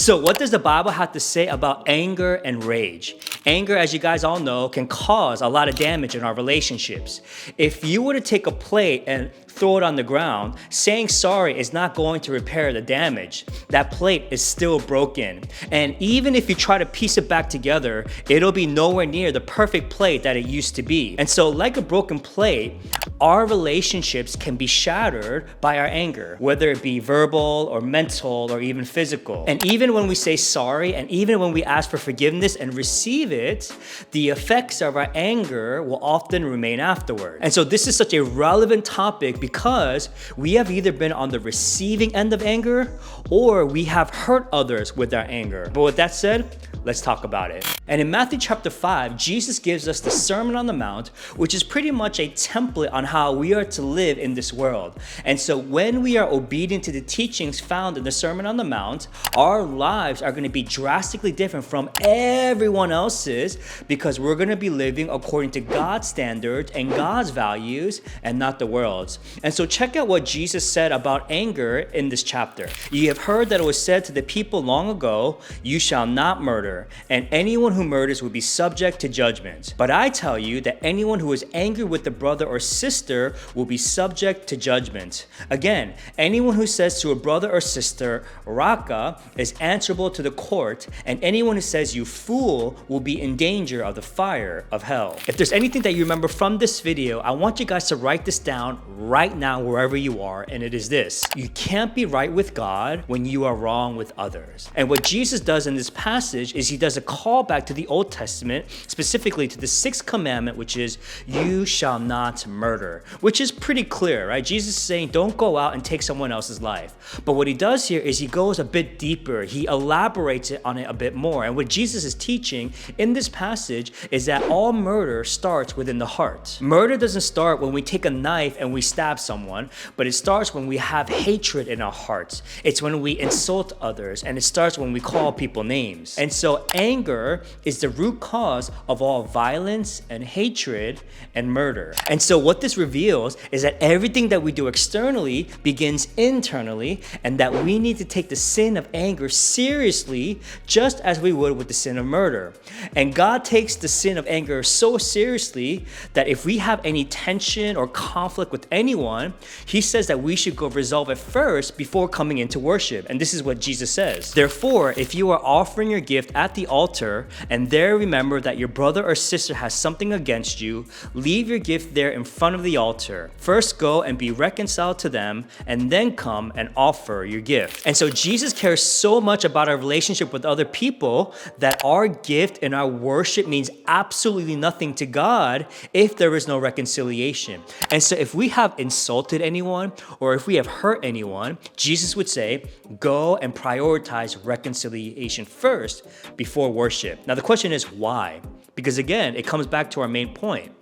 So what does the Bible have to say about anger and rage? Anger, as you guys all know, can cause a lot of damage in our relationships. If you were to take a plate and throw it on the ground, saying sorry is not going to repair the damage. That plate is still broken. And even if you try to piece it back together, it'll be nowhere near the perfect plate that it used to be. And so, like a broken plate, our relationships can be shattered by our anger, whether it be verbal or mental or even physical. And even when we say sorry and even when we ask for forgiveness and receive it, the effects of our anger will often remain afterward. And so this is such a relevant topic because we have either been on the receiving end of anger or we have hurt others with our anger. But with that said, let's talk about it. And in Matthew chapter 5, Jesus gives us the Sermon on the Mount, which is pretty much a template on how we are to live in this world. And so when we are obedient to the teachings found in the Sermon on the Mount, our lives are going to be drastically different from everyone else's because we're going to be living according to God's standards and God's values and not the world's. And so check out what Jesus said about anger in this chapter. You have heard that it was said to the people long ago, "You shall not murder, and anyone who murders will be subject to judgment. But I tell you that anyone who is angry with a brother or sister will be subject to judgment." Again, anyone who says to a brother or sister, "Raka," is answerable to the court, and anyone who says "you fool" will be in danger of the fire of hell. If there's anything that you remember from this video, I want you guys to write this down right now wherever you are, and it is this: you can't be right with God when you are wrong with others. And what Jesus does in this passage is he does a callback to the Old Testament, specifically to the sixth commandment, which is "you shall not murder," which is pretty clear, right? Jesus is saying don't go out and take someone else's life. But what he does here is he goes a bit deeper. He elaborates on it a bit more. And what Jesus is teaching in this passage is that all murder starts within the heart. Murder doesn't start when we take a knife and we stab someone, but it starts when we have hatred in our hearts. It's when we insult others, and it starts when we call people names. And so anger is the root cause of all violence and hatred and murder. And so what this reveals is that everything that we do externally begins internally, and that we need to take the sin of anger seriously just as we would with the sin of murder. And God takes the sin of anger so seriously that if we have any tension or conflict with anyone, he says that we should go resolve it first before coming into worship. And this is what Jesus says: "Therefore, if you are offering your gift at the altar and there remember that your brother or sister has something against you, leave your gift there in front of the altar. First go and be reconciled to them, and then come and offer your gift." And so Jesus cares so much about our relationship with other people that our gift and our worship means absolutely nothing to God if there is no reconciliation. And so if we have insulted anyone or if we have hurt anyone, Jesus would say, go and prioritize reconciliation first before worship. Now the question is why? Because again, it comes back to our main point.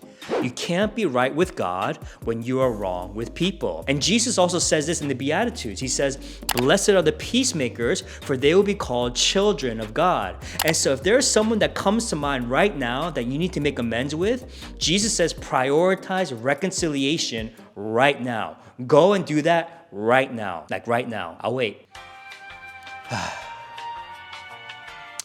You can't be right with God when you are wrong with people. And Jesus also says this in the Beatitudes. He says, "Blessed are the peacemakers, for they will be called children of God." And so if there's someone that comes to mind right now that you need to make amends with, Jesus says prioritize reconciliation right now. Go and do that right now. Like right now. I'll wait.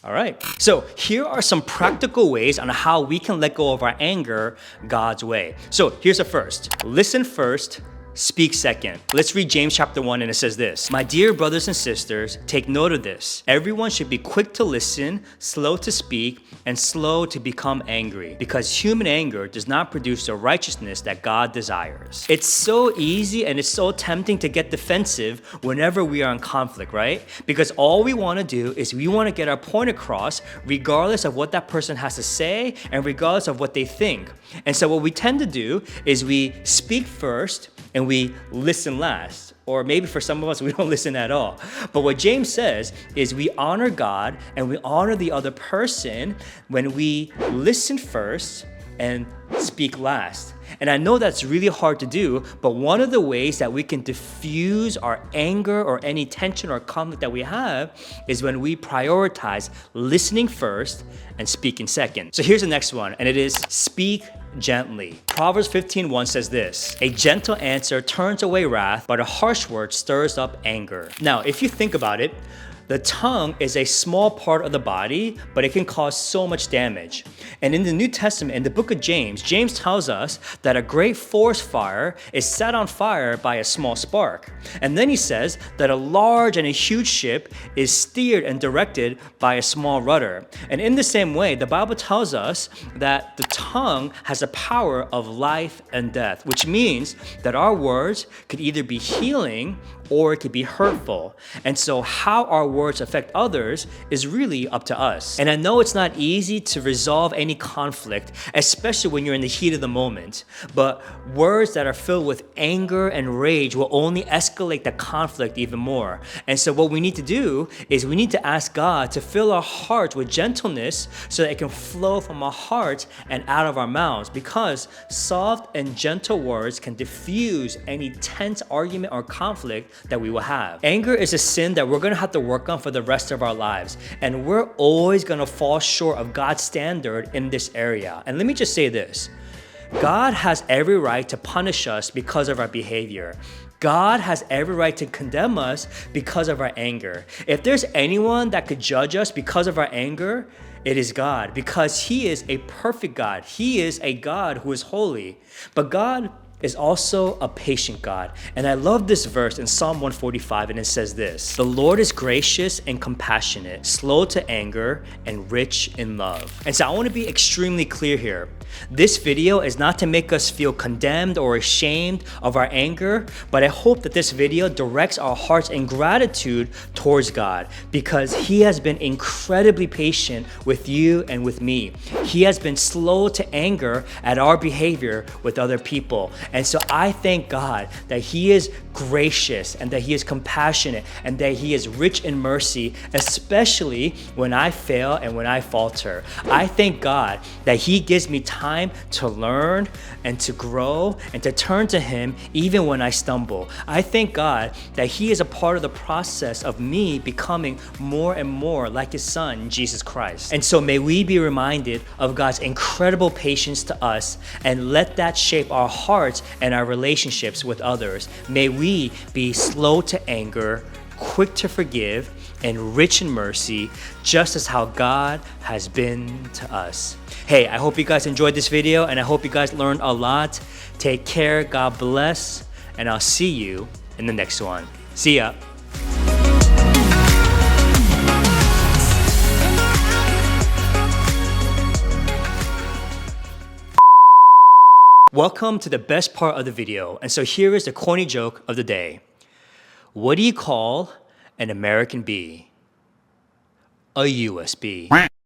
All right, so here are some practical ways on how we can let go of our anger God's way. So here's the first: listen first, speak second. Let's read James chapter 1, and it says this: "My dear brothers and sisters, take note of this. Everyone should be quick to listen, slow to speak, and slow to become angry, because human anger does not produce the righteousness that God desires." It's so easy and it's so tempting to get defensive whenever we are in conflict, right? Because all we want to do is we want to get our point across regardless of what that person has to say and regardless of what they think. And so what we tend to do is we speak first and we listen last. Or maybe for some of us, we don't listen at all. But what James says is we honor God and we honor the other person when we listen first and speak last. And I know that's really hard to do, but one of the ways that we can diffuse our anger or any tension or conflict that we have is when we prioritize listening first and speaking second. So here's the next one, and it is speak gently. Proverbs 15:1 says this: "A gentle answer turns away wrath, but a harsh word stirs up anger." Now, if you think about it, The tongue is a small part of the body, but it can cause so much damage. And in the New Testament, in the book of James, James tells us that a great forest fire is set on fire by a small spark. And then he says that a large and a huge ship is steered and directed by a small rudder. And in the same way, the Bible tells us that the tongue has a power of life and death, which means that our words could either be healing or it could be hurtful. And so how our words affect others is really up to us. And I know it's not easy to resolve any conflict, especially when you're in the heat of the moment. But words that are filled with anger and rage will only escalate the conflict even more. And so what we need to do is we need to ask God to fill our hearts with gentleness so that it can flow from our hearts and out of our mouths, because soft and gentle words can diffuse any tense argument or conflict that we will have. Anger is a sin that we're gonna have to work on for the rest of our lives. And we're always gonna fall short of God's standard in this area. And let me just say this. God has every right to punish us because of our behavior. God has every right to condemn us because of our anger. If there's anyone that could judge us because of our anger, it is God, because He is a perfect God. He is a God who is holy. But God is also a patient God. And I love this verse in Psalm 145, and it says this: "The Lord is gracious and compassionate, slow to anger, and rich in love." And so I want to be extremely clear here. This video is not to make us feel condemned or ashamed of our anger, but I hope that this video directs our hearts in gratitude towards God, because He has been incredibly patient with you and with me. He has been slow to anger at our behavior with other people. And so I thank God that He is gracious and that He is compassionate and that He is rich in mercy, especially when I fail and when I falter. I thank God that He gives me time to learn and to grow and to turn to Him even when I stumble. I thank God that He is a part of the process of me becoming more and more like His Son, Jesus Christ. And so may we be reminded of God's incredible patience to us, and let that shape our hearts and our relationships with others. May we be slow to anger, quick to forgive, and rich in mercy, just as how God has been to us. Hey, I hope you guys enjoyed this video, and I hope you guys learned a lot. Take care, God bless, and I'll see you in the next one. See ya. Welcome to the best part of the video. And so here is the corny joke of the day. What do you call an American bee? A USB.